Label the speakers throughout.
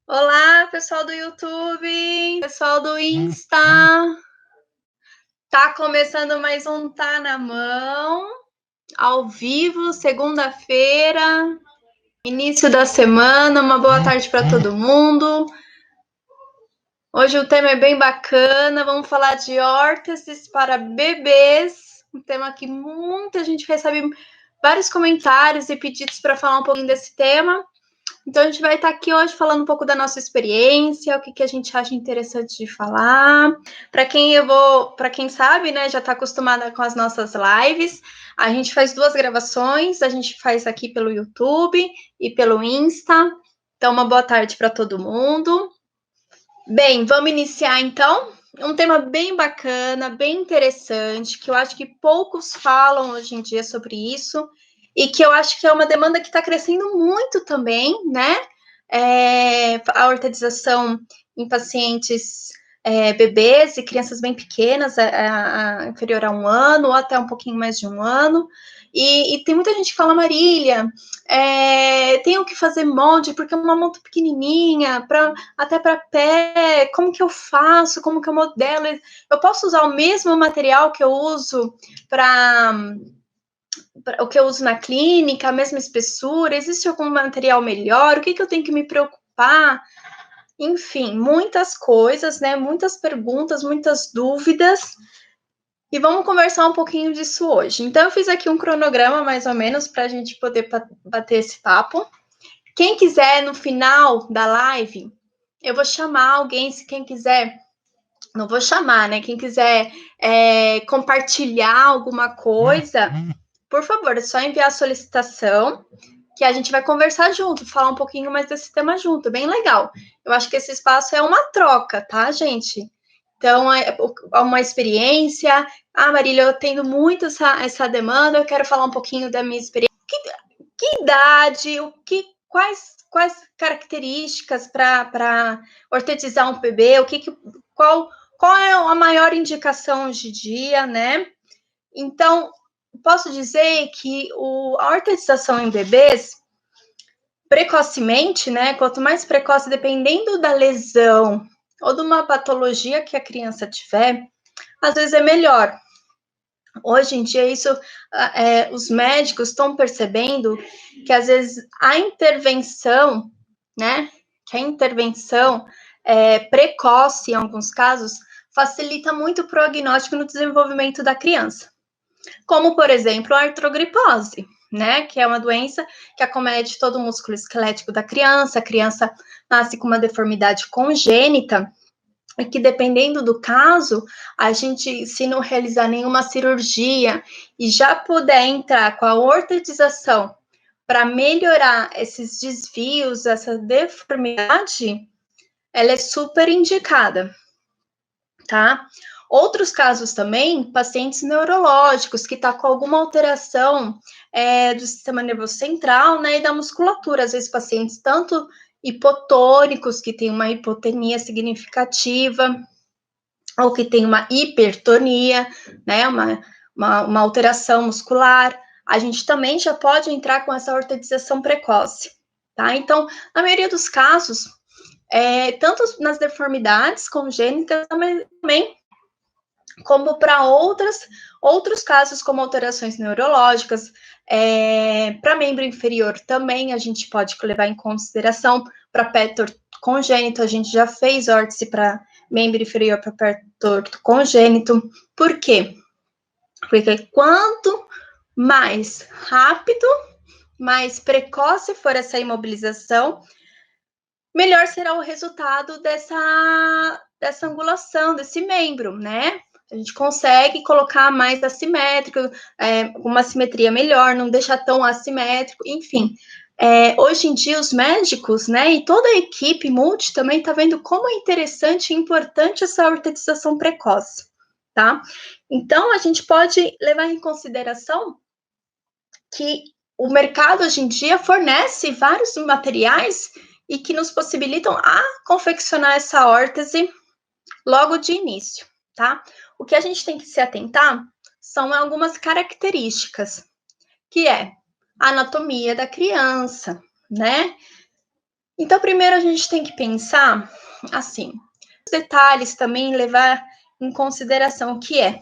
Speaker 1: Olá, pessoal do YouTube, pessoal do Insta. Tá começando mais um Tá na Mão, ao vivo, segunda-feira, início da semana. Uma boa tarde para todo mundo. Hoje o tema é bem bacana. Vamos falar de órteses para bebês, um tema que muita gente recebe vários comentários e pedidos para falar um pouquinho desse tema. Então, a gente vai estar aqui hoje falando um pouco da nossa experiência, o que a gente acha interessante de falar. Para quem sabe, né, já está acostumada com as nossas lives, a gente faz 2 gravações, a gente faz aqui pelo YouTube e pelo Insta. Então, uma boa tarde para todo mundo. Bem, vamos iniciar então. Um tema bem bacana, bem interessante, que eu acho que poucos falam hoje em dia sobre isso, e que eu acho que é uma demanda que está crescendo muito também, né? A hortenização em pacientes bebês e crianças bem pequenas, inferior a 1 ano, ou até um pouquinho mais de 1 ano. E tem muita gente que fala, Marília, tenho que fazer molde porque é uma mão pequenininha, até para pé, como que eu faço, como que eu modelo? Eu posso usar o mesmo material que eu uso para o que eu uso na clínica, a mesma espessura? Existe algum material melhor? O que eu tenho que me preocupar? Enfim, muitas coisas, né? Muitas perguntas, muitas dúvidas. E vamos conversar um pouquinho disso hoje. Então, eu fiz aqui um cronograma, mais ou menos, para a gente poder bater esse papo. Quem quiser, no final da live, eu vou chamar alguém, se quem quiser, não vou chamar, né? Quem quiser compartilhar alguma coisa, por favor, é só enviar a solicitação, que a gente vai conversar junto, falar um pouquinho mais desse tema junto, bem legal. Eu acho que esse espaço é uma troca, tá, gente? Então, é uma experiência. Ah, Marília, eu tenho muito essa demanda, eu quero falar um pouquinho da minha experiência. Que idade, quais características para ortetizar um bebê, qual é a maior indicação hoje em dia, né? Então, posso dizer que a ortetização em bebês, precocemente, né? Quanto mais precoce, dependendo da lesão ou de uma patologia que a criança tiver, às vezes é melhor. Hoje em dia, os médicos estão percebendo que, às vezes, a intervenção, né? Que a intervenção precoce, em alguns casos, facilita muito o prognóstico no desenvolvimento da criança. Como, por exemplo, a artrogripose, né? Que é uma doença que acomete todo o músculo esquelético da criança. A criança nasce com uma deformidade congênita, e que, dependendo do caso, a gente, se não realizar nenhuma cirurgia e já puder entrar com a ortetização para melhorar esses desvios, essa deformidade, ela é super indicada, tá? Outros casos também, pacientes neurológicos, que tá com alguma alteração do sistema nervoso central, né, e da musculatura. Às vezes, pacientes tanto hipotônicos, que tem uma hipotenia significativa, ou que tem uma hipertonia, né, uma alteração muscular, a gente também já pode entrar com essa ortetização precoce, tá? Então, na maioria dos casos, tanto nas deformidades congênitas, também como para outros casos, como alterações neurológicas, para membro inferior também a gente pode levar em consideração. Para pé torto congênito, a gente já fez órtese para membro inferior para pé torto congênito. Por quê? Porque quanto mais rápido, mais precoce for essa imobilização, melhor será o resultado dessa angulação, desse membro, né? A gente consegue colocar mais assimétrico, uma simetria melhor, não deixar tão assimétrico, enfim. Hoje em dia, os médicos, né, e toda a equipe multi também está vendo como é interessante e importante essa ortetização precoce, tá? Então, a gente pode levar em consideração que o mercado hoje em dia fornece vários materiais e que nos possibilitam a confeccionar essa órtese logo de início, tá? O que a gente tem que se atentar são algumas características, que é a anatomia da criança, né? Então, primeiro a gente tem que pensar, assim, os detalhes também levar em consideração o que é.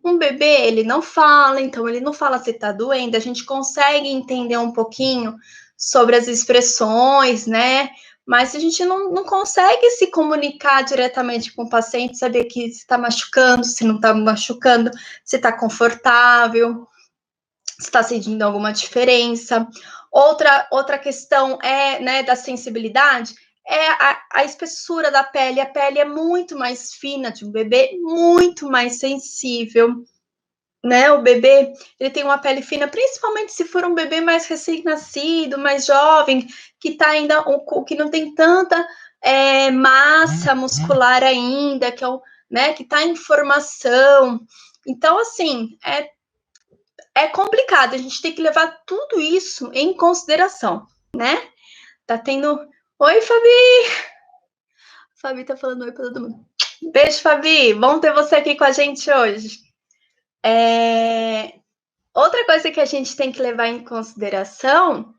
Speaker 1: Um bebê, ele não fala, então ele não fala se tá doendo, a gente consegue entender um pouquinho sobre as expressões, né? Mas a gente não consegue se comunicar diretamente com o paciente, saber que se está machucando, se não está machucando, se está confortável, se está sentindo alguma diferença. Outra questão é, né, da sensibilidade, é a espessura da pele. A pele é muito mais fina de um bebê, muito mais sensível, né? O bebê, ele tem uma pele fina, principalmente se for um bebê mais recém-nascido, mais jovem, que tá ainda, que não tem tanta massa muscular ainda, que é o, né, que tá em formação. Então, assim, é complicado, a gente tem que levar tudo isso em consideração, né? Tá tendo... Oi, Fabi! Fabi tá falando oi pra todo mundo. Beijo, Fabi! Bom ter você aqui com a gente hoje. Outra coisa que a gente tem que levar em consideração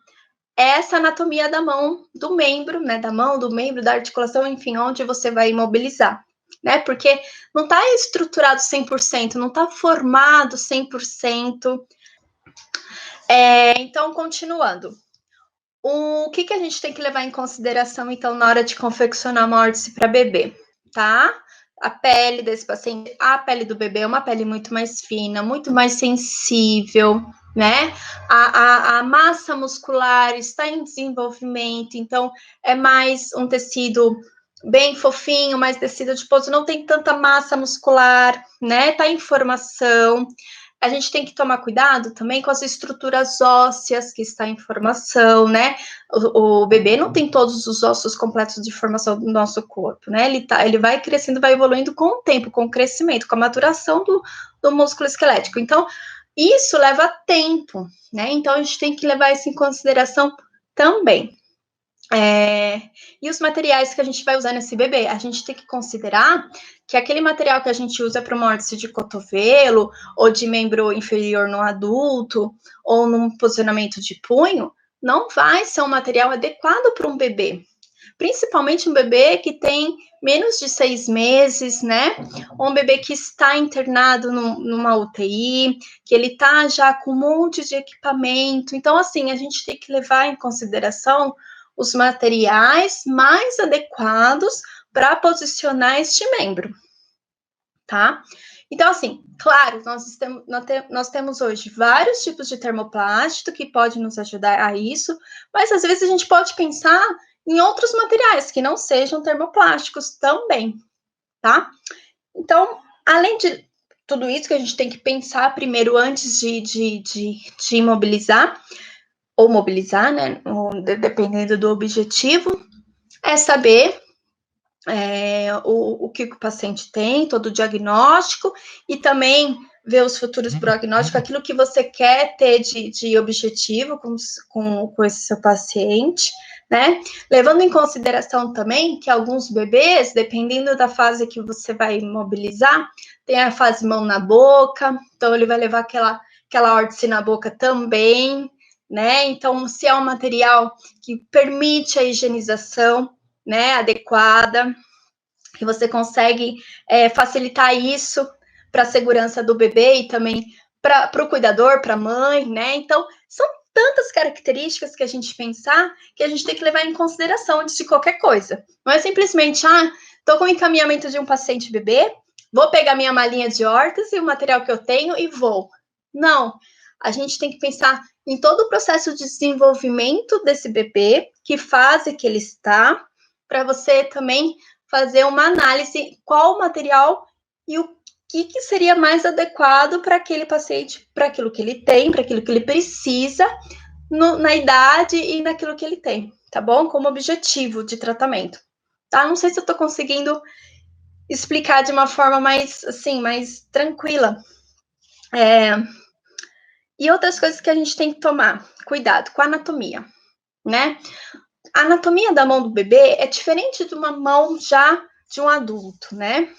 Speaker 1: é essa anatomia da mão, do membro, né? Da mão, do membro, da articulação, enfim, onde você vai imobilizar, né? Porque não está estruturado 100%, não está formado 100%. Então, continuando. O que a gente tem que levar em consideração, então, na hora de confeccionar uma órtese para bebê, tá? A pele desse paciente, a pele do bebê é uma pele muito mais fina, muito mais sensível, né? A massa muscular está em desenvolvimento, então é mais um tecido bem fofinho, mais tecido adiposo, não tem tanta massa muscular, né? Tá em formação. A gente tem que tomar cuidado também com as estruturas ósseas que está em formação, né? O bebê não tem todos os ossos completos de formação do nosso corpo, né? Ele vai crescendo, vai evoluindo com o tempo, com o crescimento, com a maturação do músculo esquelético. Então, isso leva tempo, né? Então, a gente tem que levar isso em consideração também. E os materiais que a gente vai usar nesse bebê, a gente tem que considerar que aquele material que a gente usa para uma órtese de cotovelo ou de membro inferior no adulto ou num posicionamento de punho, não vai ser um material adequado para um bebê. Principalmente um bebê que tem menos de 6 meses, né? Ou um bebê que está internado numa UTI, que ele está já com um monte de equipamento. Então, assim, a gente tem que levar em consideração os materiais mais adequados para posicionar este membro, tá? Então, assim, claro, nós temos hoje vários tipos de termoplástico que podem nos ajudar a isso, mas às vezes a gente pode pensar em outros materiais que não sejam termoplásticos também, tá? Então, além de tudo isso que a gente tem que pensar primeiro antes de imobilizar, ou mobilizar, né? Dependendo do objetivo, é saber o que o paciente tem, todo o diagnóstico, e também ver os futuros prognósticos, aquilo que você quer ter de objetivo com esse seu paciente, né? Levando em consideração também que alguns bebês, dependendo da fase que você vai imobilizar, tem a fase mão na boca, então ele vai levar aquela órtese na boca também, né? Então, se é um material que permite a higienização, né, adequada, que você consegue facilitar isso para a segurança do bebê e também para o cuidador, para a mãe, né? Então, são tantas características que a gente pensar que a gente tem que levar em consideração antes de qualquer coisa. Não é simplesmente, estou com o encaminhamento de um paciente bebê, vou pegar minha malinha de órtese e o material que eu tenho e vou. Não, a gente tem que pensar em todo o processo de desenvolvimento desse bebê, que fase que ele está, para você também fazer uma análise qual o material e o que seria mais adequado para aquele paciente, para aquilo que ele tem, para aquilo que ele precisa, na idade e naquilo que ele tem, tá bom? Como objetivo de tratamento, tá? Não sei se eu estou conseguindo explicar de uma forma mais, assim, mais tranquila. E outras coisas que a gente tem que tomar cuidado com a anatomia, né? A anatomia da mão do bebê é diferente de uma mão já de um adulto, né?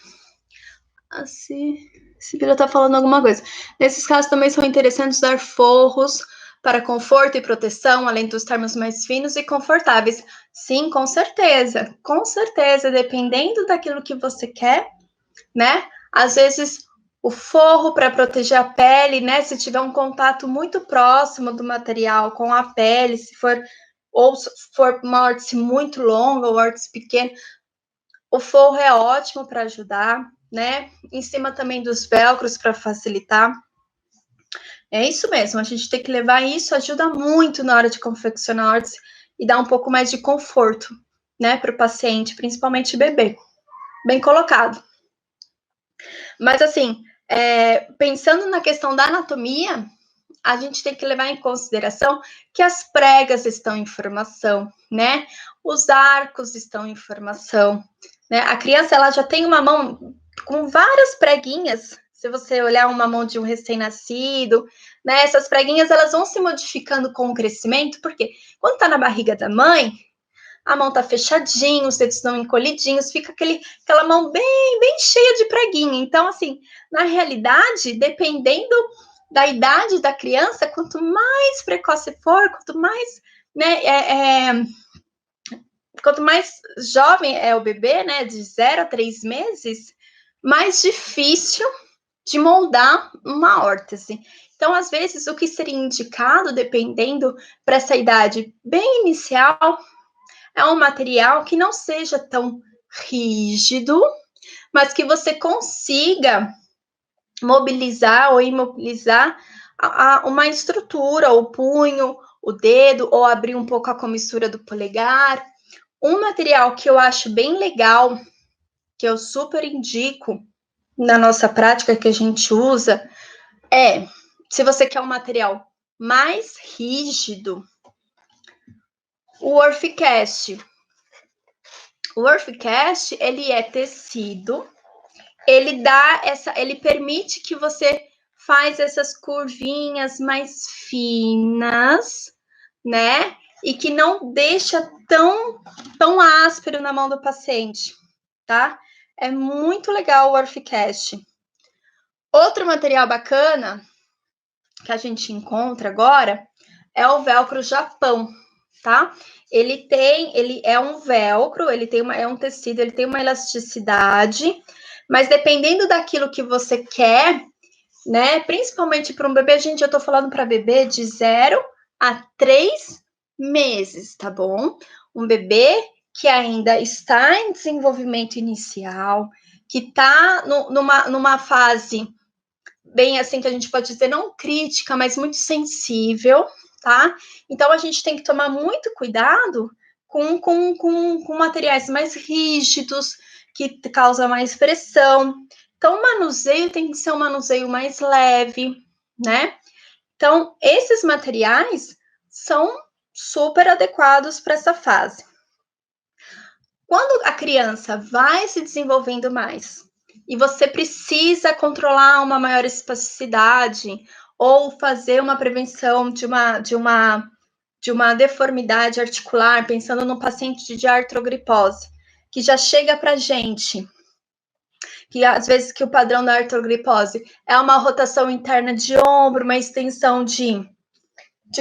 Speaker 1: Assim, esse filho tá falando alguma coisa. Nesses casos também são interessantes usar forros para conforto e proteção, além dos termos mais finos e confortáveis. Sim, com certeza, dependendo daquilo que você quer, né? Às vezes o forro para proteger a pele, né? Se tiver um contato muito próximo do material com a pele, se for uma órtese muito longa ou órtese pequena, o forro é ótimo para ajudar, né? Em cima também dos velcros para facilitar. É isso mesmo, a gente tem que levar isso, ajuda muito na hora de confeccionar órtese e dar um pouco mais de conforto, né, para o paciente, principalmente bebê. Bem colocado. Mas assim, pensando na questão da anatomia, a gente tem que levar em consideração que as pregas estão em formação, né? Os arcos estão em formação, né? A criança, ela já tem uma mão com várias preguinhas. Se você olhar uma mão de um recém-nascido, né? Essas preguinhas, elas vão se modificando com o crescimento, porque quando tá na barriga da mãe, a mão tá fechadinha, os dedos estão encolhidinhos, fica aquela mão bem cheia de preguinha. Então, assim, na realidade, dependendo da idade da criança, quanto mais precoce for, quanto mais, né, quanto mais jovem é o bebê, né, de 0 a 3 meses, mais difícil de moldar uma órtese. Então, às vezes, o que seria indicado, dependendo para essa idade bem inicial, é um material que não seja tão rígido, mas que você consiga mobilizar ou imobilizar uma estrutura, o punho, o dedo, ou abrir um pouco a comissura do polegar. Um material que eu acho bem legal, que eu super indico na nossa prática que a gente usa, se você quer um material mais rígido, o Orficast. O Orficast, ele é tecido, ele permite que você faz essas curvinhas mais finas, né? E que não deixa tão áspero na mão do paciente, tá? É muito legal o Orficast. Outro material bacana que a gente encontra agora é o velcro Japão, tá? Ele é um velcro, é um tecido, ele tem uma elasticidade, mas dependendo daquilo que você quer, né? Principalmente para um bebê, gente, eu tô falando para bebê de 0 a 3 meses, tá bom? Um bebê que ainda está em desenvolvimento inicial, que está numa fase bem assim que a gente pode dizer, não crítica, mas muito sensível, tá? Então a gente tem que tomar muito cuidado com materiais mais rígidos, que causam mais pressão. Então, o manuseio tem que ser um manuseio mais leve, né? Então, esses materiais são super adequados para essa fase. Quando a criança vai se desenvolvendo mais e você precisa controlar uma maior espasticidade ou fazer uma prevenção de uma deformidade articular, pensando no paciente de artrogripose, que já chega para a gente, que às vezes que o padrão da artrogripose é uma rotação interna de ombro, uma extensão de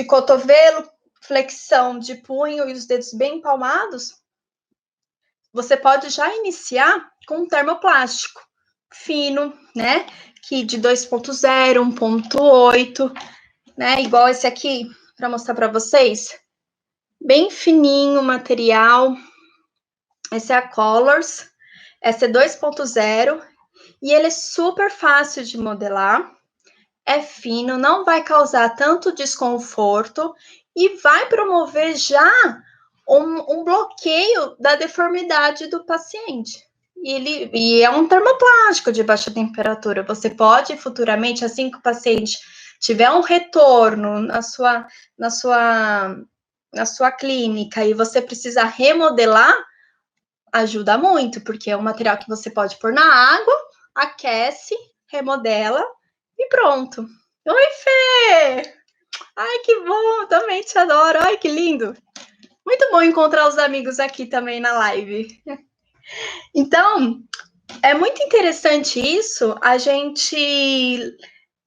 Speaker 1: cotovelo, flexão de punho e os dedos bem palmados, você pode já iniciar com um termoplástico fino, né? Que de 2.0, 1.8, né? Igual esse aqui, para mostrar para vocês. Bem fininho o material. Esse é a Colors. Essa é 2.0 e ele é super fácil de modelar. É fino, não vai causar tanto desconforto e vai promover já um bloqueio da deformidade do paciente. E é um termoplástico de baixa temperatura. Você pode futuramente, assim que o paciente tiver um retorno na sua clínica e você precisar remodelar, ajuda muito, porque é um material que você pode pôr na água, aquece, remodela e pronto. Oi, Fê! Ai, que bom! Também te adoro. Ai, que lindo! Muito bom encontrar os amigos aqui também na live. Então, é muito interessante isso, a gente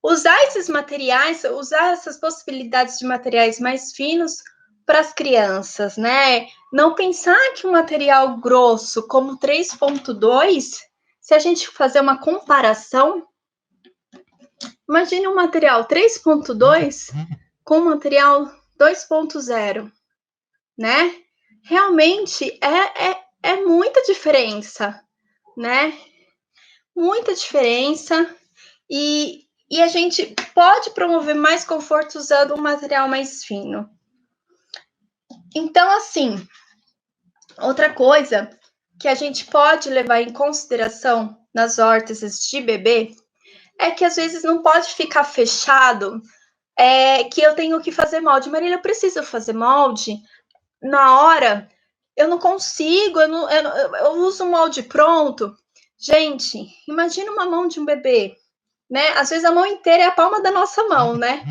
Speaker 1: usar esses materiais, usar essas possibilidades de materiais mais finos para as crianças, né? Não pensar que um material grosso como 3.2, se a gente fazer uma comparação, imagine um material 3.2 com um material 2.0, né? Realmente é muita diferença, né? Muita diferença. E a gente pode promover mais conforto usando um material mais fino. Então, assim, outra coisa que a gente pode levar em consideração nas órteses de bebê é que às vezes não pode ficar fechado, que eu tenho que fazer molde. Marília, eu preciso fazer molde na hora, eu não consigo, eu uso um molde pronto. Gente, imagina uma mão de um bebê, né? Às vezes a mão inteira é a palma da nossa mão, né?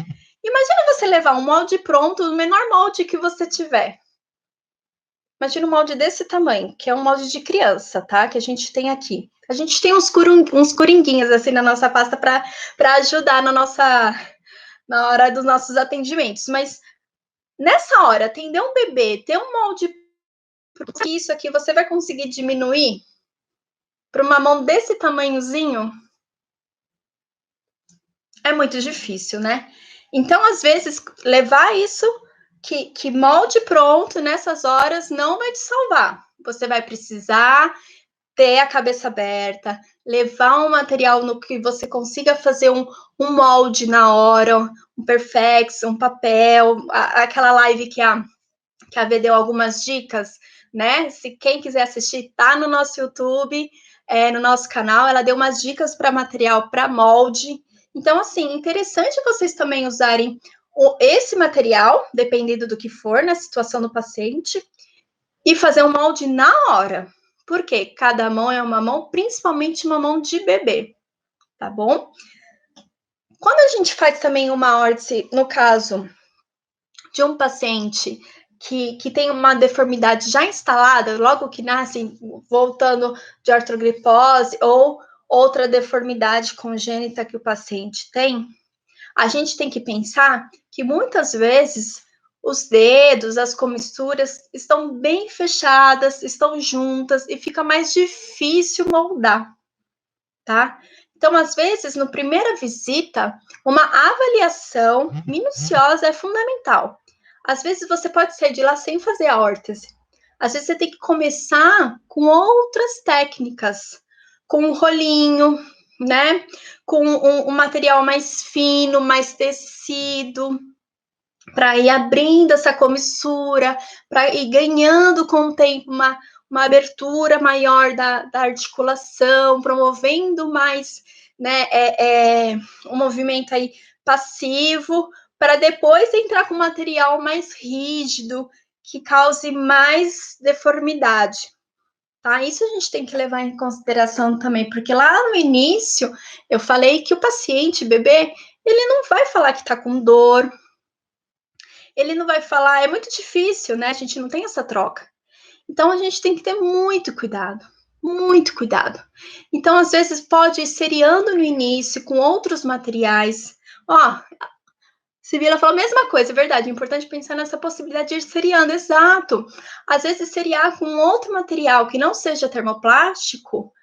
Speaker 1: Imagina você levar um molde pronto, o menor molde que você tiver. Imagina um molde desse tamanho, que é um molde de criança, tá? Que a gente tem aqui. A gente tem uns coringuinhos assim na nossa pasta para ajudar na hora dos nossos atendimentos. Mas nessa hora, atender um bebê, ter um molde, isso aqui você vai conseguir diminuir para uma mão desse tamanhozinho? É muito difícil, né? Então, às vezes, levar isso que molde pronto nessas horas não vai te salvar. Você vai precisar ter a cabeça aberta, levar um material no que você consiga fazer um molde na hora, um perfex, um papel, aquela live que a V deu algumas dicas, né? Se quem quiser assistir, tá no nosso YouTube, no nosso canal, ela deu umas dicas para material, para molde. Então, assim, interessante vocês também usarem esse material, dependendo do que for, na situação do paciente, e fazer um molde na hora. Porque cada mão é uma mão, principalmente uma mão de bebê, tá bom? Quando a gente faz também uma órtese, no caso de um paciente que tem uma deformidade já instalada, logo que nasce, voltando de artrogripose ou outra deformidade congênita que o paciente tem, a gente tem que pensar que muitas vezes os dedos, as comissuras estão bem fechadas, estão juntas e fica mais difícil moldar, tá? Então, às vezes, na primeira visita, uma avaliação minuciosa é fundamental. Às vezes, você pode sair de lá sem fazer a órtese. Às vezes, você tem que começar com outras técnicas, com um rolinho, né? Com um material mais fino, mais tecido, para ir abrindo essa comissura, para ir ganhando com o tempo uma abertura maior da articulação, promovendo mais, né, um movimento aí passivo, para depois entrar com material mais rígido, que cause mais deformidade. Tá? Isso a gente tem que levar em consideração também, porque lá no início eu falei que o paciente, bebê, ele não vai falar que está com dor, ele não vai falar, é muito difícil, né? A gente não tem essa troca. Então a gente tem que ter muito cuidado, muito cuidado. Então, às vezes, pode ir seriando no início com outros materiais. Ó, Sibila falou a mesma coisa, é verdade. É importante pensar nessa possibilidade de ir seriando, exato. Às vezes, seriar com outro material que não seja termoplástico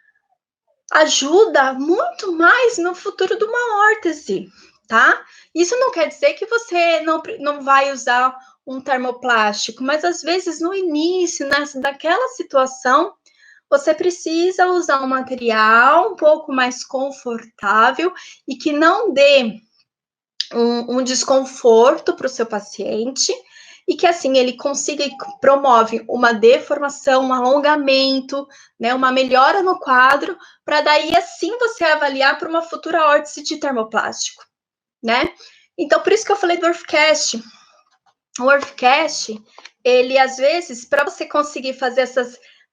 Speaker 1: ajuda muito mais no futuro de uma órtese, tá? Isso não quer dizer que você não vai usar um termoplástico, mas às vezes no início, daquela situação, você precisa usar um material um pouco mais confortável e que não dê um desconforto para o seu paciente e que assim ele consiga e promove uma deformação, um alongamento, né, uma melhora no quadro, para daí assim você avaliar para uma futura órtese de termoplástico, né? Então, por isso que eu falei do Orthcast. O Orthcast, ele às vezes, para você conseguir fazer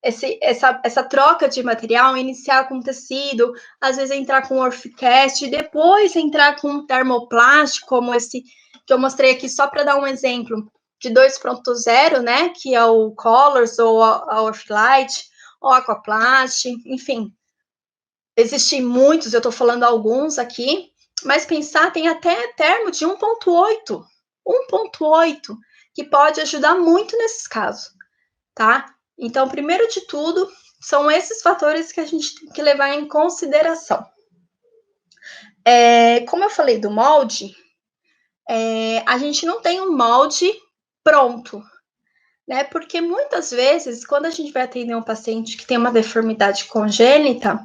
Speaker 1: essa troca de material, iniciar com tecido, às vezes entrar com Orthcast, depois entrar com um termoplástico, como esse que eu mostrei aqui, só para dar um exemplo, de 2.0, né, que é o Colors, ou a Orthlight, ou a Aquaplast, enfim. Existem muitos, eu estou falando alguns aqui, mas pensar, tem até termo de 1.8, que pode ajudar muito nesses casos. tá? Então, primeiro de tudo, são esses fatores que a gente tem que levar em consideração. Como eu falei do molde, a gente não tem um molde pronto, né? Porque muitas vezes, quando a gente vai atender um paciente que tem uma deformidade congênita,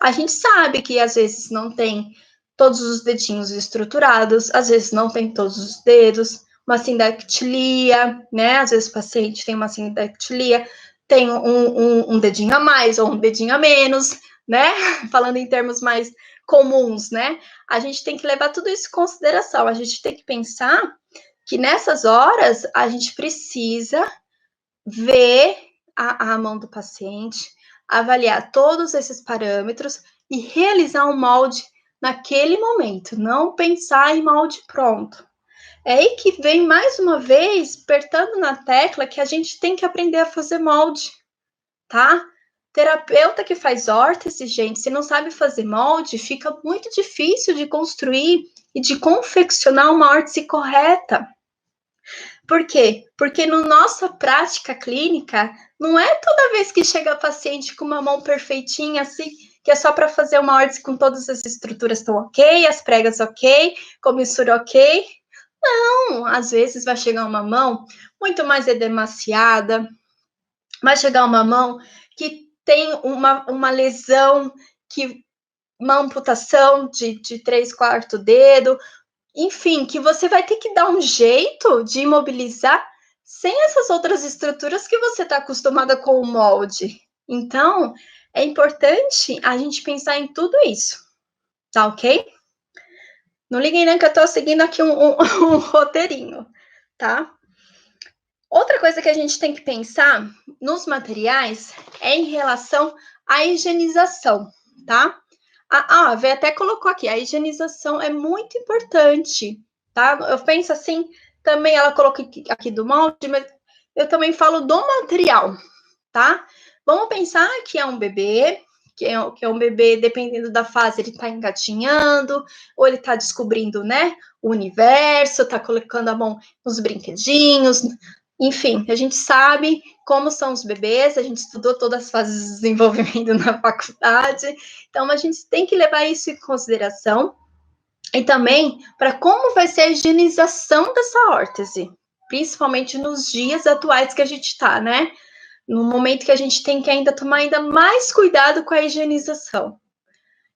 Speaker 1: a gente sabe que às vezes não tem todos os dedinhos estruturados, às vezes não tem todos os dedos, uma sindactilia, né? Às vezes o paciente tem uma sindactilia, tem um dedinho a mais ou um dedinho a menos, né? Falando em termos mais comuns, né? A gente tem que levar tudo isso em consideração. A gente tem que pensar que nessas horas a gente precisa ver a mão do paciente, avaliar todos esses parâmetros e realizar um molde naquele momento, não pensar em molde pronto. É aí que vem mais uma vez, apertando na tecla que a gente tem que aprender a fazer molde, tá? Terapeuta que faz órtese, gente, se não sabe fazer molde, fica muito difícil de construir e de confeccionar uma órtese correta. Por quê? Porque na nossa prática clínica, não é toda vez que chega paciente com uma mão perfeitinha, assim, que é só para fazer uma órtese com todas as estruturas estão ok, as pregas ok, comissura ok. Não, às vezes vai chegar uma mão muito mais edemaciada, vai chegar uma mão que tem uma lesão, que uma amputação de 3/4 dedo, enfim, que você vai ter que dar um jeito de imobilizar sem essas outras estruturas que você está acostumada com o molde. Então, é importante a gente pensar em tudo isso, tá ok? Não liguem nem que eu estou seguindo aqui um roteirinho, tá? Outra coisa que a gente tem que pensar nos materiais é em relação à higienização, tá? A Vê até colocou aqui, a higienização é muito importante, tá? Eu penso assim, também ela colocou aqui do molde, mas eu também falo do material, tá? Vamos pensar que é um bebê, que é um bebê, dependendo da fase, ele tá engatinhando, ou ele tá descobrindo, né, o universo, tá colocando a mão nos brinquedinhos, enfim, a gente sabe como são os bebês, a gente estudou todas as fases de desenvolvimento na faculdade, então a gente tem que levar isso em consideração, e também para como vai ser a higienização dessa órtese, principalmente nos dias atuais que a gente está, né? No momento que a gente tem que ainda tomar ainda mais cuidado com a higienização.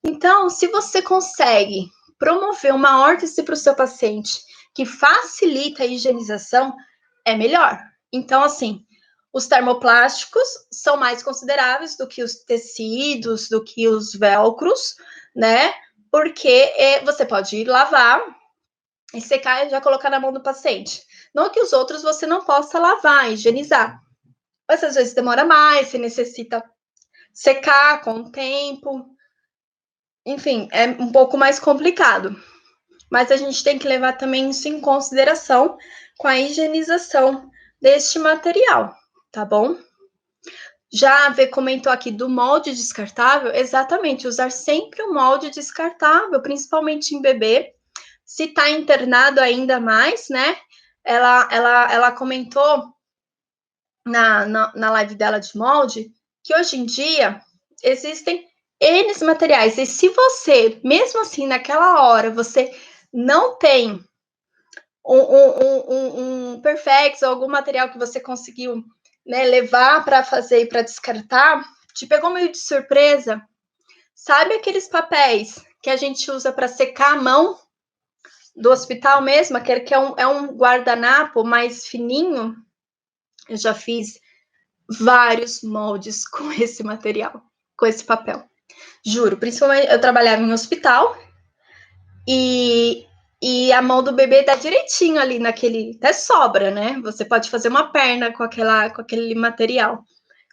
Speaker 1: Então, se você consegue promover uma órtese para o seu paciente que facilita a higienização, é melhor. Então, assim, os termoplásticos são mais consideráveis do que os tecidos, do que os velcros, né? Porque você pode lavar e secar e já colocar na mão do paciente. Não que os outros você não possa lavar, higienizar. Mas às vezes demora mais, você necessita secar com o tempo. Enfim, é um pouco mais complicado. Mas a gente tem que levar também isso em consideração com a higienização deste material, tá bom? Já a Vê comentou aqui do molde descartável, exatamente, usar sempre o molde descartável, principalmente em bebê. Se está internado ainda mais, né? Ela comentou na live dela de molde que hoje em dia existem N materiais. E se você, mesmo assim, naquela hora, você não tem um Perfex ou algum material que você conseguiu, né, levar para fazer e para descartar, te pegou meio de surpresa, sabe aqueles papéis que a gente usa para secar a mão do hospital mesmo, aquele que é um guardanapo mais fininho? Eu já fiz vários moldes com esse material, com esse papel. Juro, principalmente eu trabalhava em hospital e a mão do bebê dá direitinho ali naquele, até sobra, né? Você pode fazer uma perna com aquele material,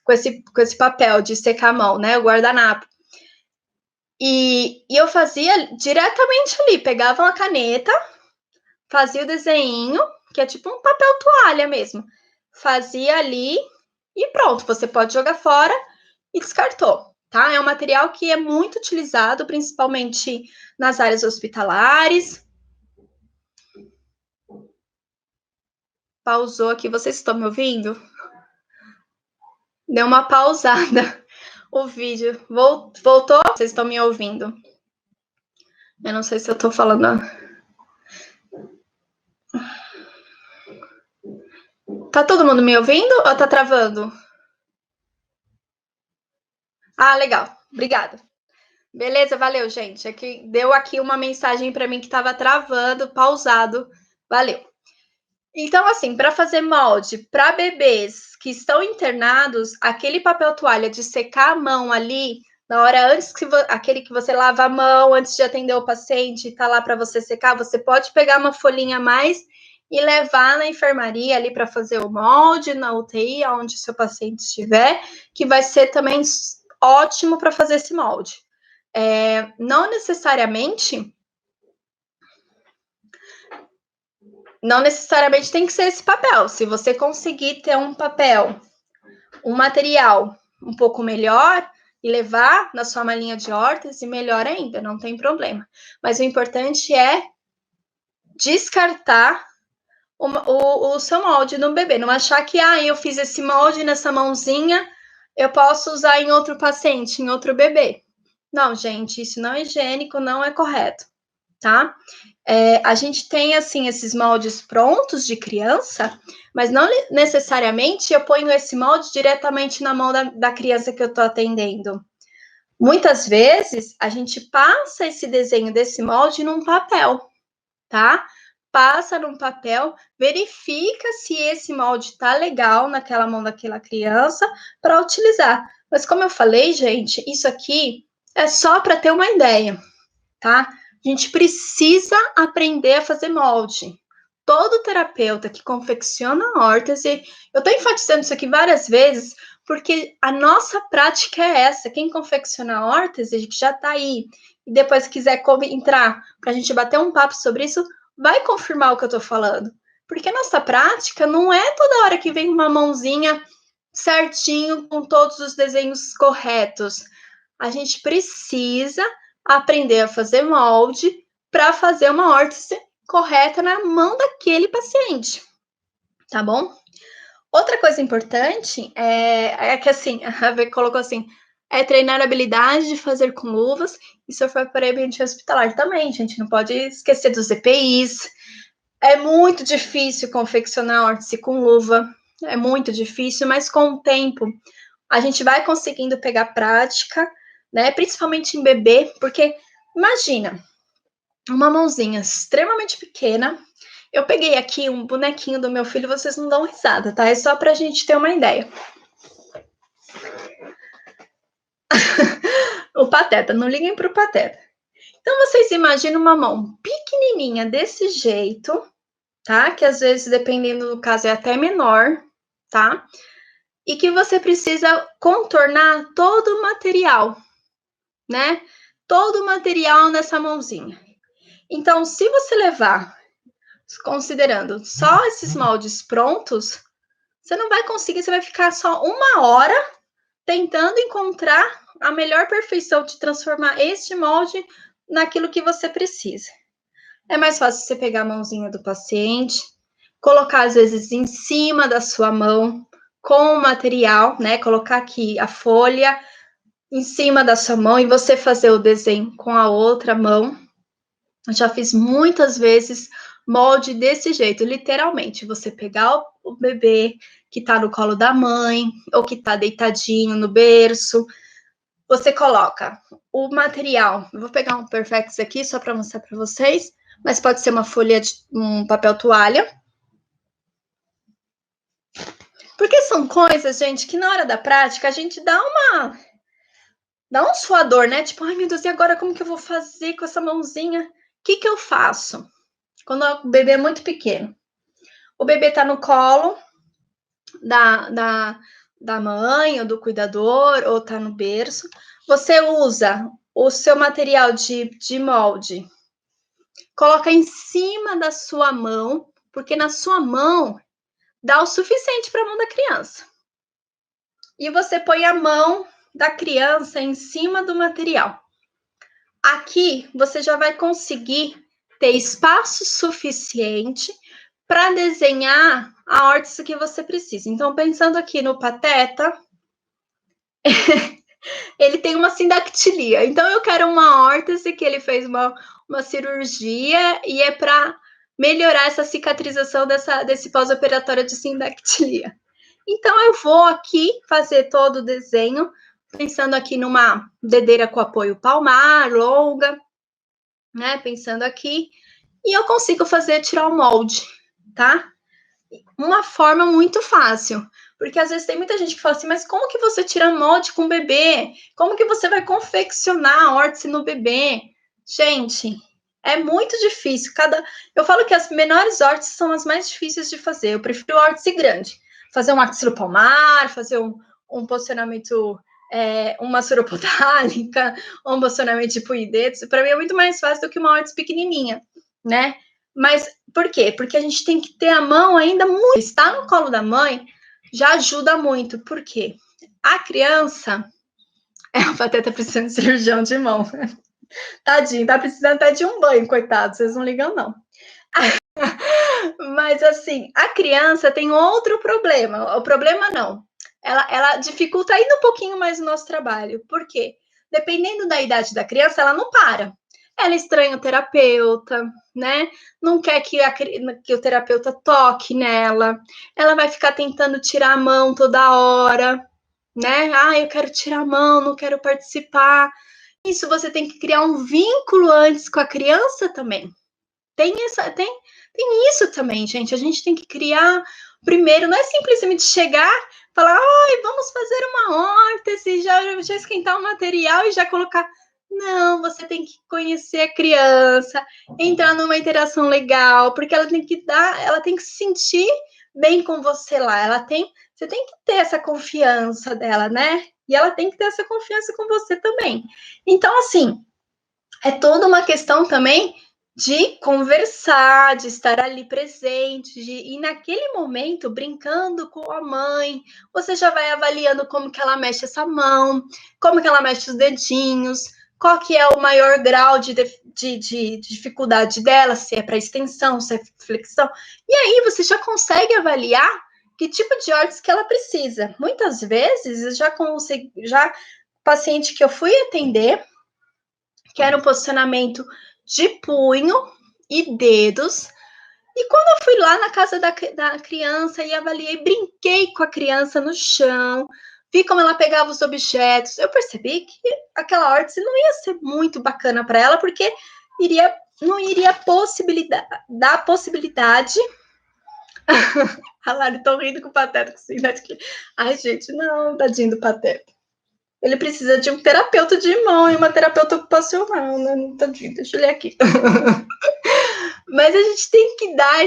Speaker 1: com esse papel de secar a mão, né? O guardanapo. E eu fazia diretamente ali, pegava uma caneta, fazia o desenho, que é tipo um papel toalha mesmo. Fazia ali e pronto, você pode jogar fora e descartou, tá? É um material que é muito utilizado, principalmente nas áreas hospitalares. Pausou aqui, vocês estão me ouvindo? Deu uma pausada o vídeo. Voltou? Vocês estão me ouvindo? Eu não sei se eu tô falando. Tá todo mundo me ouvindo ou tá travando? Ah, legal. Obrigada. Beleza, valeu, gente. É que deu aqui uma mensagem para mim que estava travando, pausado. Valeu. Então, assim, para fazer molde para bebês que estão internados, aquele papel toalha de secar a mão ali, na hora antes que aquele que você lava a mão antes de atender o paciente, tá lá para você secar, você pode pegar uma folhinha a mais e levar na enfermaria ali para fazer o molde na UTI, onde o seu paciente estiver, que vai ser também ótimo para fazer esse molde. Não necessariamente tem que ser esse papel. Se você conseguir ter um papel, um material um pouco melhor e levar na sua malinha de órtese, melhor ainda, não tem problema. Mas o importante é descartar o seu molde no bebê. Não achar que, eu fiz esse molde nessa mãozinha, eu posso usar em outro paciente, em outro bebê. Não, gente, isso não é higiênico, não é correto, tá? A gente tem, assim, esses moldes prontos de criança, mas não necessariamente eu ponho esse molde diretamente na mão da criança que eu estou atendendo. Muitas vezes, a gente passa esse desenho desse molde num papel, tá? Passa num papel, verifica se esse molde está legal naquela mão daquela criança para utilizar. Mas como eu falei, gente, isso aqui é só para ter uma ideia, tá? A gente precisa aprender a fazer molde. Todo terapeuta que confecciona órtese, eu estou enfatizando isso aqui várias vezes, porque a nossa prática é essa. Quem confecciona órtese, que já está aí, e depois quiser entrar para a gente bater um papo sobre isso, vai confirmar o que eu estou falando. Porque a nossa prática não é toda hora que vem uma mãozinha certinho, com todos os desenhos corretos. A gente precisa aprender a fazer molde para fazer uma órtese correta na mão daquele paciente, tá bom? Outra coisa importante é que, assim, a Vê colocou assim, treinar a habilidade de fazer com luvas, isso foi para ambiente hospitalar também, gente, não pode esquecer dos EPIs. É muito difícil confeccionar órtese com luva, é muito difícil, mas com o tempo a gente vai conseguindo pegar prática, né? Principalmente em bebê, porque imagina, uma mãozinha extremamente pequena. Eu peguei aqui um bonequinho do meu filho, vocês não dão risada, tá? É só pra gente ter uma ideia. O Pateta, não liguem pro Pateta. Então, vocês imaginam uma mão pequenininha desse jeito, tá? Que às vezes, dependendo do caso, é até menor, tá? E que você precisa contornar todo o material, né? Todo o material nessa mãozinha. Então, se você levar, considerando só esses moldes prontos, você não vai conseguir, você vai ficar só uma hora tentando encontrar a melhor perfeição de transformar este molde naquilo que você precisa. É mais fácil você pegar a mãozinha do paciente, colocar às vezes em cima da sua mão com o material, né? Colocar aqui a folha em cima da sua mão e você fazer o desenho com a outra mão. Eu já fiz muitas vezes molde desse jeito, literalmente, você pegar o bebê que tá no colo da mãe, ou que tá deitadinho no berço, você coloca o material, eu vou pegar um Perfex aqui só para mostrar para vocês, mas pode ser uma folha de um papel toalha. Porque são coisas, gente, que na hora da prática a gente dá um suador, né? Tipo, ai meu Deus, e agora como que eu vou fazer com essa mãozinha? O que eu faço? Quando o bebê é muito pequeno. O bebê tá no colo da mãe ou do cuidador, ou tá no berço. Você usa o seu material de molde, coloca em cima da sua mão, porque na sua mão dá o suficiente para a mão da criança. E você põe a mão da criança em cima do material. Aqui você já vai conseguir ter espaço suficiente para desenhar a órtese que você precisa. Então, pensando aqui no Pateta, ele tem uma sindactilia. Então, eu quero uma órtese que ele fez uma cirurgia e é para melhorar essa cicatrização desse pós-operatório de sindactilia. Então, eu vou aqui fazer todo o desenho, pensando aqui numa dedeira com apoio palmar, longa, né? Pensando aqui. E eu consigo tirar o molde, tá? Uma forma muito fácil. Porque às vezes tem muita gente que fala assim, mas como que você tira molde com o bebê? Como que você vai confeccionar a órtese no bebê? Gente, é muito difícil. Eu falo que as menores órteses são as mais difíceis de fazer. Eu prefiro órtese grande. Fazer um axilopalmar, fazer um posicionamento, uma soropodálica, um posicionamento de Puidetsu. Para mim é muito mais fácil do que uma órtese pequenininha, né? Mas por quê? Porque a gente tem que ter a mão ainda muito. Estar no colo da mãe já ajuda muito. Por quê? A criança. O Pateta precisando de cirurgião de mão. Tadinho, tá precisando até de um banho, coitado. Vocês não ligam, não. Mas, assim, a criança tem outro problema. O problema não. Ela dificulta ainda um pouquinho mais o nosso trabalho. Por quê? Dependendo da idade da criança, ela não para. Ela estranha o terapeuta, né? Não quer que o terapeuta toque nela. Ela vai ficar tentando tirar a mão toda hora, né? Ah, eu quero tirar a mão, não quero participar. Isso você tem que criar um vínculo antes com a criança também. Tem isso também, gente. A gente tem que criar primeiro, não é simplesmente chegar, falar, oi, vamos fazer uma órtese, já esquentar o material e já colocar. Não, você tem que conhecer a criança, entrar numa interação legal, porque ela tem que se sentir bem com você lá. Você tem que ter essa confiança dela, né? E ela tem que ter essa confiança com você também. Então, assim, é toda uma questão também de conversar, de estar ali presente, e naquele momento, brincando com a mãe, você já vai avaliando como que ela mexe essa mão, como que ela mexe os dedinhos, qual que é o maior grau de dificuldade dela, se é para extensão, se é flexão, e aí você já consegue avaliar que tipo de órtese que ela precisa. Muitas vezes, paciente que eu fui atender, que era um posicionamento de punho e dedos. E quando eu fui lá na casa da criança e avaliei, brinquei com a criança no chão, vi como ela pegava os objetos, eu percebi que aquela órtese não ia ser muito bacana para ela, porque não iria dar possibilidade. A Lari, tô rindo com o Pateta, assim, né? Ai, gente, não, tadinho do Pateta. Ele precisa de um terapeuta de mão e uma terapeuta ocupacional, né? Tadinho, deixa eu ler aqui. Mas a gente tem que dar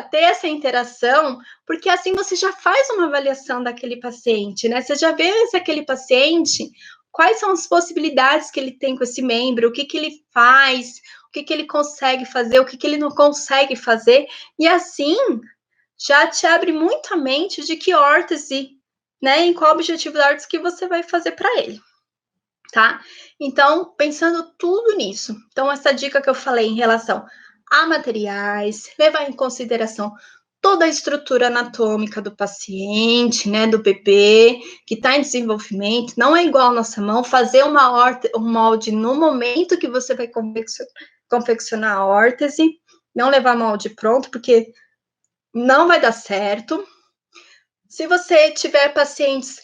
Speaker 1: ter essa interação, porque assim você já faz uma avaliação daquele paciente, né? Você já vê se aquele paciente, quais são as possibilidades que ele tem com esse membro, o que ele faz, o que ele consegue fazer, o que ele não consegue fazer, e assim já te abre muito a mente de que órtese, né? Em qual objetivo da órtese que você vai fazer para ele, tá? Então, pensando tudo nisso. Então, essa dica que eu falei em relação a materiais, levar em consideração toda a estrutura anatômica do paciente, né, do bebê, que está em desenvolvimento, não é igual a nossa mão, fazer um molde no momento que você vai confeccionar a órtese, não levar molde pronto, porque não vai dar certo. Se você tiver pacientes,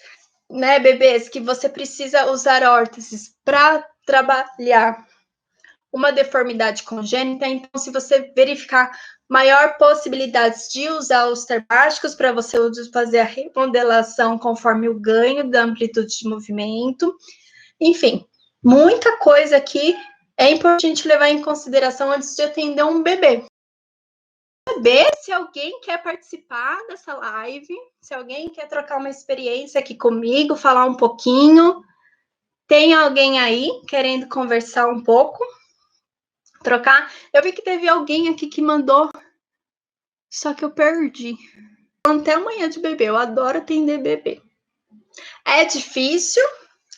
Speaker 1: né, bebês, que você precisa usar órteses para trabalhar uma deformidade congênita, então, se você verificar maior possibilidades de usar os termásticos para você fazer a remodelação conforme o ganho da amplitude de movimento, enfim, muita coisa aqui é importante levar em consideração antes de atender um bebê. Saber se alguém quer participar dessa live, se alguém quer trocar uma experiência aqui comigo, falar um pouquinho. Tem alguém aí querendo conversar um pouco? Trocar? Eu vi que teve alguém aqui que mandou, só que eu perdi. Até amanhã de bebê, eu adoro atender bebê. É difícil,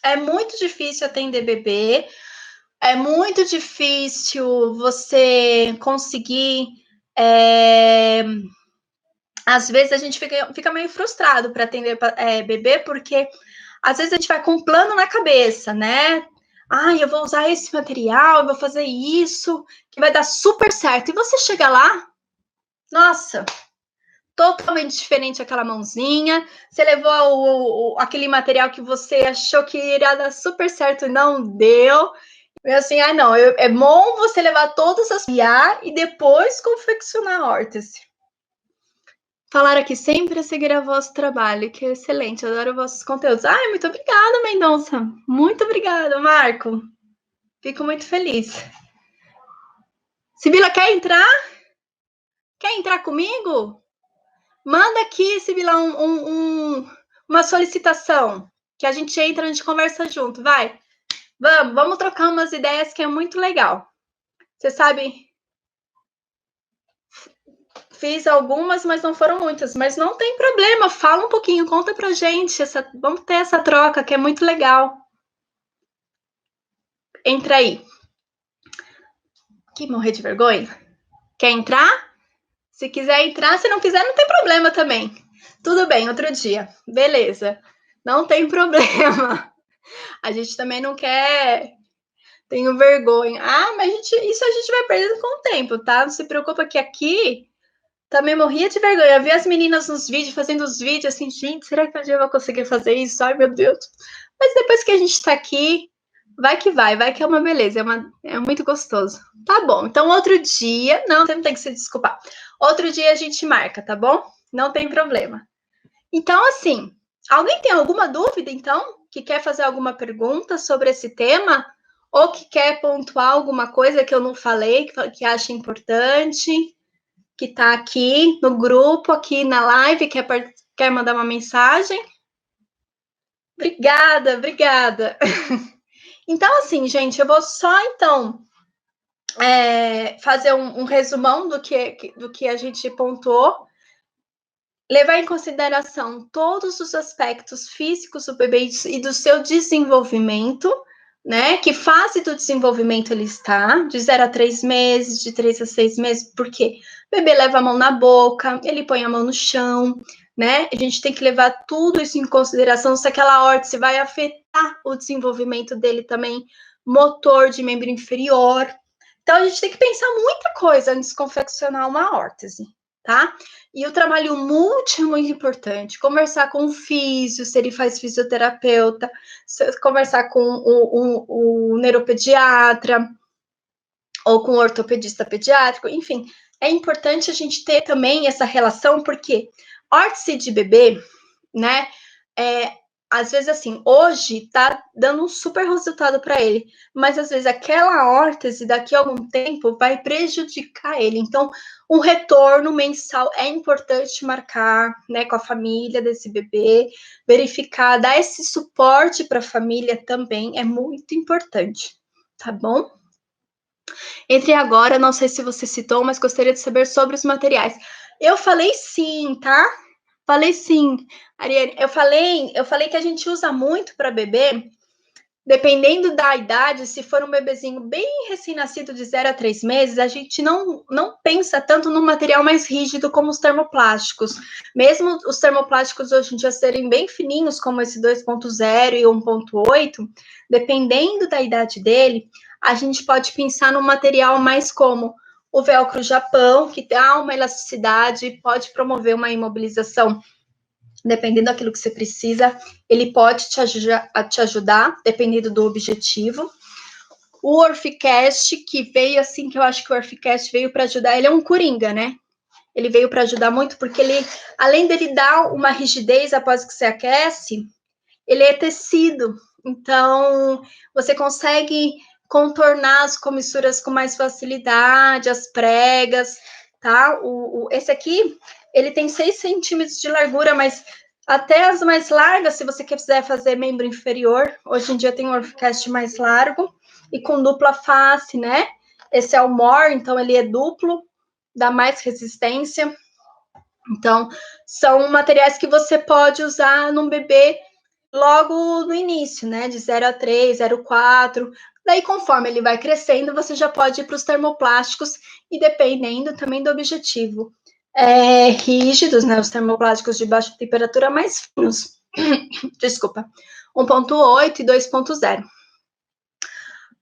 Speaker 1: é muito difícil atender bebê, é muito difícil você conseguir. Às vezes a gente fica meio frustrado para atender bebê, porque às vezes a gente vai com um plano na cabeça, né? Ah, eu vou usar esse material, eu vou fazer isso, que vai dar super certo. E você chega lá, nossa, totalmente diferente aquela mãozinha. Você levou aquele material que você achou que iria dar super certo e não deu. E assim, não, é bom você levar todas as e depois confeccionar a órtese. Falaram aqui sempre a seguir a vosso trabalho, que é excelente, adoro vossos conteúdos. Ai, muito obrigada, Mendonça. Muito obrigada, Marco. Fico muito feliz. Sibila, quer entrar? Quer entrar comigo? Manda aqui, Sibila, uma solicitação, que a gente entra, a gente conversa junto, vai. Vamos trocar umas ideias que é muito legal. Você sabe, fiz algumas, mas não foram muitas. Mas não tem problema, fala um pouquinho, conta pra gente. Vamos ter essa troca, que é muito legal. Entra aí. Que morrer de vergonha? Quer entrar? Se quiser entrar, se não quiser, não tem problema também. Tudo bem, outro dia. Beleza. Não tem problema. A gente também não quer. Tenho vergonha. Ah, mas isso a gente vai perdendo com o tempo, tá? Não se preocupa que aqui também morria de vergonha. Eu vi as meninas nos vídeos, fazendo os vídeos, assim, gente, será que um dia eu vou conseguir fazer isso? Ai, meu Deus. Mas depois que a gente tá aqui, vai que é uma beleza, é muito gostoso. Tá bom, então outro dia, não, você não tem que se desculpar. Outro dia a gente marca, tá bom? Não tem problema. Então, assim, alguém tem alguma dúvida, então? Que quer fazer alguma pergunta sobre esse tema? Ou que quer pontuar alguma coisa que eu não falei, que acha importante? Que está aqui no grupo, aqui na live, quer mandar uma mensagem? Obrigada, obrigada. Então, assim, gente, eu vou só, então, fazer um resumão do que a gente pontuou, levar em consideração todos os aspectos físicos do bebê e do seu desenvolvimento, né? Que fase do desenvolvimento ele está, de 0 a 3 meses, de 3 a 6 meses, porque o bebê leva a mão na boca, ele põe a mão no chão, né? A gente tem que levar tudo isso em consideração, se aquela órtese vai afetar o desenvolvimento dele também, motor de membro inferior. Então, a gente tem que pensar muita coisa antes de confeccionar uma órtese, tá? E o trabalho multi é muito importante. Conversar com o físio, se ele faz fisioterapeuta, conversar com o neuropediatra ou com o ortopedista pediátrico, enfim. É importante a gente ter também essa relação, porque órtese de bebê, né, às vezes, assim, hoje tá dando um super resultado para ele, mas às vezes aquela órtese daqui a algum tempo vai prejudicar ele. Então, um retorno mensal é importante marcar, né, com a família desse bebê, verificar, dar esse suporte para a família também é muito importante, tá bom? Entre agora, não sei se você citou, mas gostaria de saber sobre os materiais. Eu falei sim, tá? Falei sim, Ariane. Eu falei que a gente usa muito para bebê, dependendo da idade, se for um bebezinho bem recém-nascido de 0 a 3 meses, a gente não pensa tanto no material mais rígido como os termoplásticos. Mesmo os termoplásticos hoje em dia serem bem fininhos, como esse 2.0 e 1.8, dependendo da idade dele, a gente pode pensar num material mais como o velcro Japão, que dá uma elasticidade, pode promover uma imobilização, dependendo daquilo que você precisa, ele pode te ajudar, dependendo do objetivo. O Orficast, que veio assim, que eu acho que o Orficast veio para ajudar, ele é um coringa, né? Ele veio para ajudar muito, porque ele, além dele dar uma rigidez após que você aquece, ele é tecido, então você consegue contornar as comissuras com mais facilidade, as pregas, tá? Esse aqui, ele tem 6 centímetros de largura, mas até as mais largas, se você quiser fazer membro inferior, hoje em dia tem um Orficast mais largo e com dupla face, né? Esse é o More, então ele é duplo, dá mais resistência. Então, são materiais que você pode usar num bebê logo no início, né? De 0 a 3, 0 a 4. Daí, conforme ele vai crescendo, você já pode ir para os termoplásticos e dependendo também do objetivo. Rígidos, né? Os termoplásticos de baixa temperatura mais finos. Desculpa. 1.8 e 2.0.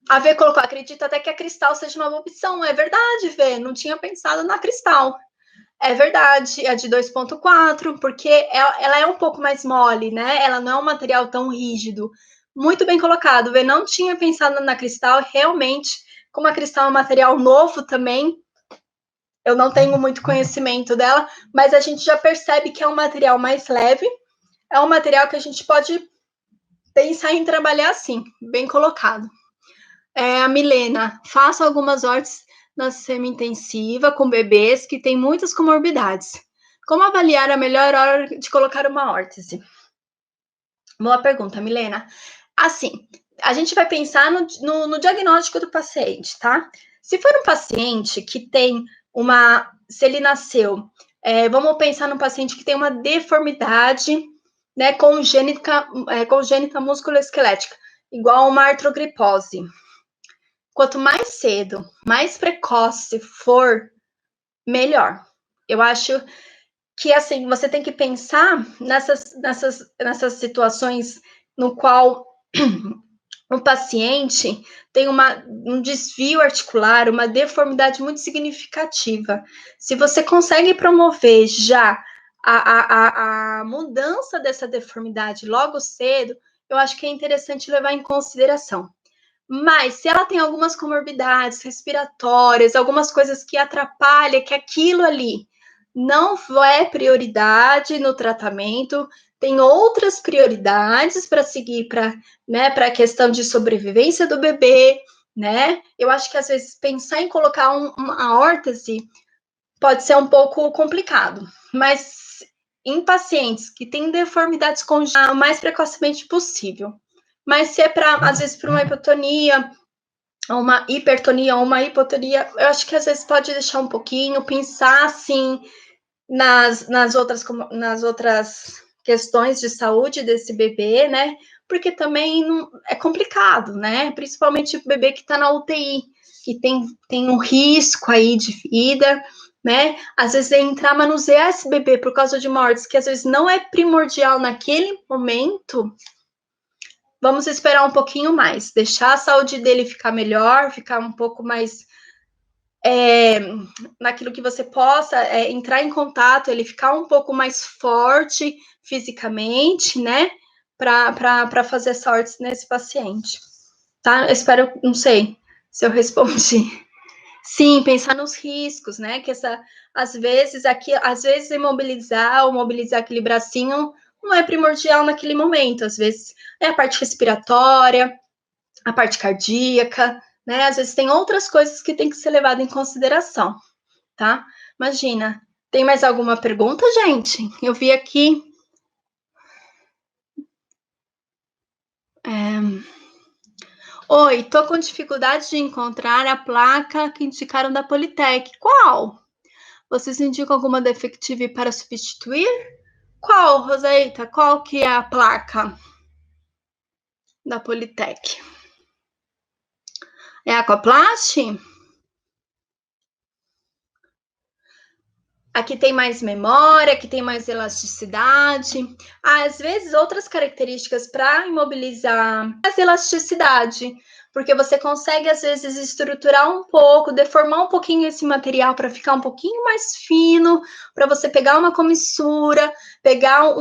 Speaker 1: A V colocou, acredito até que a Cristal seja uma boa opção. É verdade, V, não tinha pensado na Cristal. É verdade, a de 2.4, porque ela é um pouco mais mole, né? Ela não é um material tão rígido. Muito bem colocado, V, não tinha pensado na Cristal, realmente, como a Cristal é um material novo também, eu não tenho muito conhecimento dela, mas a gente já percebe que é um material mais leve, é um material que a gente pode pensar em trabalhar assim, bem colocado. A Milena, faço algumas hortes na semi-intensiva com bebês que têm muitas comorbidades. Como avaliar a melhor hora de colocar uma órtese? Boa pergunta, Milena. Assim, a gente vai pensar no diagnóstico do paciente, tá? Se for um paciente que tem se ele nasceu, vamos pensar num paciente que tem uma deformidade, né, congênita musculoesquelética, igual uma artrogripose. Quanto mais cedo, mais precoce for, melhor. Eu acho que, assim, você tem que pensar nessas situações no qual o paciente tem um desvio articular, uma deformidade muito significativa. Se você consegue promover já a mudança dessa deformidade logo cedo, eu acho que é interessante levar em consideração. Mas se ela tem algumas comorbidades respiratórias, algumas coisas que atrapalham, que aquilo ali não é prioridade no tratamento, tem outras prioridades para seguir para, né, para a questão de sobrevivência do bebê, né? Eu acho que às vezes pensar em colocar uma órtese pode ser um pouco complicado, mas em pacientes que têm deformidades congênitas o mais precocemente possível. Mas se é para, às vezes, para uma hipotonia, uma hipertonia ou uma hipotonia, eu acho que às vezes pode deixar um pouquinho, pensar assim nas outras questões de saúde desse bebê, né? Porque também é complicado, né? Principalmente o bebê que está na UTI, que tem um risco aí de vida, né? Às vezes entrar, manusear esse bebê por causa de mortes, que às vezes não é primordial naquele momento. Vamos esperar um pouquinho mais, deixar a saúde dele ficar melhor, ficar um pouco mais naquilo que você possa entrar em contato, ele ficar um pouco mais forte fisicamente, né? Para fazer sortes nesse paciente. Tá? Eu espero, não sei se eu respondi. Sim, pensar nos riscos, né? Que às vezes imobilizar ou mobilizar aquele bracinho não é primordial naquele momento. Às vezes é a parte respiratória, a parte cardíaca, né? Às vezes tem outras coisas que tem que ser levada em consideração, tá? Imagina. Tem mais alguma pergunta, gente? Eu vi aqui. Oi, tô com dificuldade de encontrar a placa que indicaram da Politec. Qual? Vocês indicam alguma defective para substituir? Qual, Roseita? Qual que é a placa da Politec? É a Aquaplast? Aqui tem mais memória, aqui tem mais elasticidade. Às vezes, outras características para imobilizar mais elasticidade, porque você consegue, às vezes, estruturar um pouco, deformar um pouquinho esse material para ficar um pouquinho mais fino, para você pegar uma comissura, pegar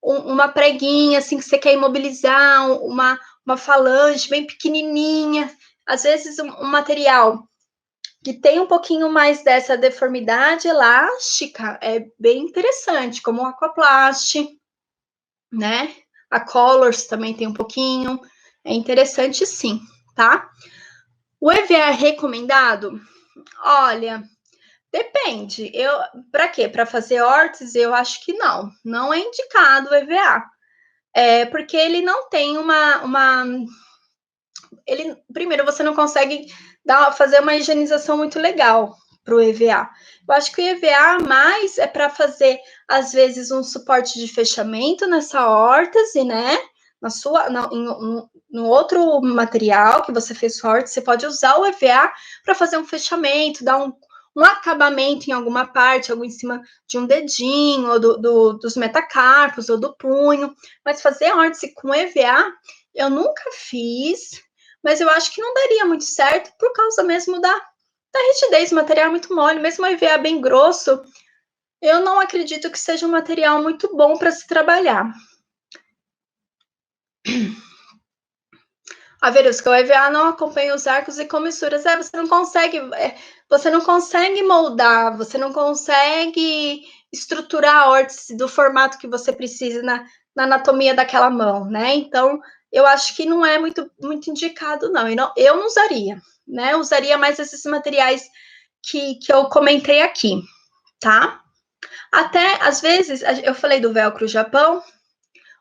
Speaker 1: uma preguinha, assim, que você quer imobilizar, uma falange bem pequenininha. Às vezes, um material que tem um pouquinho mais dessa deformidade elástica, é bem interessante, como o Aquaplast, né? A Colors também tem um pouquinho, é interessante sim, tá? O EVA é recomendado? Olha, depende. Para quê? Para fazer órtese, eu acho que não é indicado o EVA. Porque ele não tem primeiro, você não consegue fazer uma higienização muito legal para o EVA. Eu acho que o EVA mais é para fazer, às vezes, um suporte de fechamento nessa órtese, né? No outro material que você fez sua órtese, você pode usar o EVA para fazer um fechamento, dar um acabamento em alguma parte, algo em cima de um dedinho, ou dos metacarpos, ou do punho, mas fazer órtese com EVA, eu nunca fiz, mas eu acho que não daria muito certo, por causa mesmo da rigidez, o material é muito mole, mesmo o EVA bem grosso, eu não acredito que seja um material muito bom para se trabalhar. A Verusca, o EVA não acompanha os arcos e comissuras. Você não consegue moldar, você não consegue estruturar a órtese do formato que você precisa na anatomia daquela mão, né? Então, eu acho que não é muito indicado, não. Eu não usaria, né? Eu usaria mais esses materiais que eu comentei aqui, tá? Até, às vezes, eu falei do velcro Japão.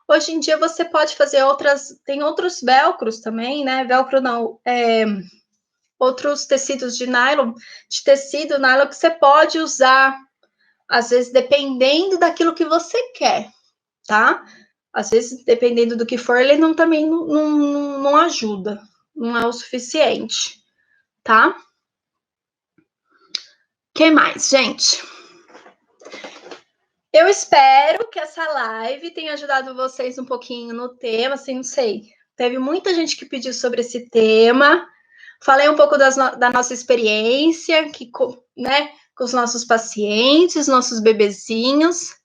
Speaker 1: Hoje em dia você pode fazer tem outros velcros também, né? Velcro não, outros tecidos de tecido nylon que você pode usar, às vezes dependendo daquilo que você quer, tá? Às vezes, dependendo do que for, ele também não ajuda, não é o suficiente, tá? Que mais, gente? Eu espero que essa live tenha ajudado vocês um pouquinho no tema, assim, não sei. Teve muita gente que pediu sobre esse tema. Falei um pouco da nossa experiência, né, com os nossos pacientes, nossos bebezinhos.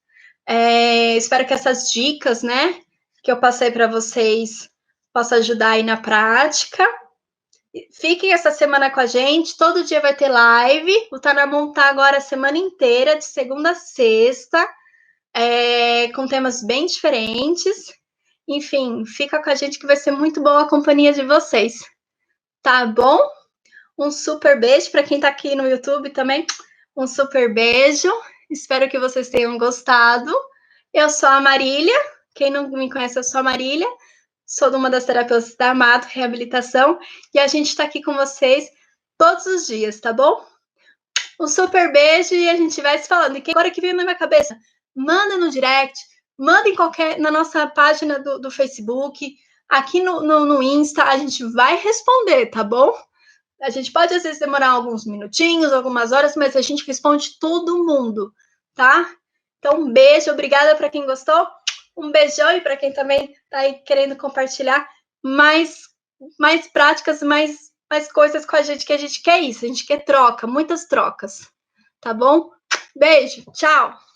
Speaker 1: Espero que essas dicas, né, que eu passei para vocês possam ajudar aí na prática. Fiquem essa semana com a gente, todo dia vai ter live. O Tanamon tá agora a semana inteira, de segunda a sexta. Com temas bem diferentes. Enfim, fica com a gente que vai ser muito boa a companhia de vocês. Tá bom? Um super beijo para quem está aqui no YouTube também. Um super beijo. Espero que vocês tenham gostado. Eu sou a Marília. Quem não me conhece, eu sou a Marília. Sou uma das terapeutas da Amato Reabilitação. E a gente está aqui com vocês todos os dias, tá bom? Um super beijo e a gente vai se falando. E agora que veio na minha cabeça, manda no direct, manda na nossa página do Facebook, aqui no Insta, a gente vai responder, tá bom? A gente pode, às vezes, demorar alguns minutinhos, algumas horas, mas a gente responde todo mundo, tá? Então, um beijo, obrigada para quem gostou. Um beijão e para quem também está aí querendo compartilhar mais práticas, mais coisas com a gente, que a gente quer isso, a gente quer troca, muitas trocas, tá bom? Beijo, tchau!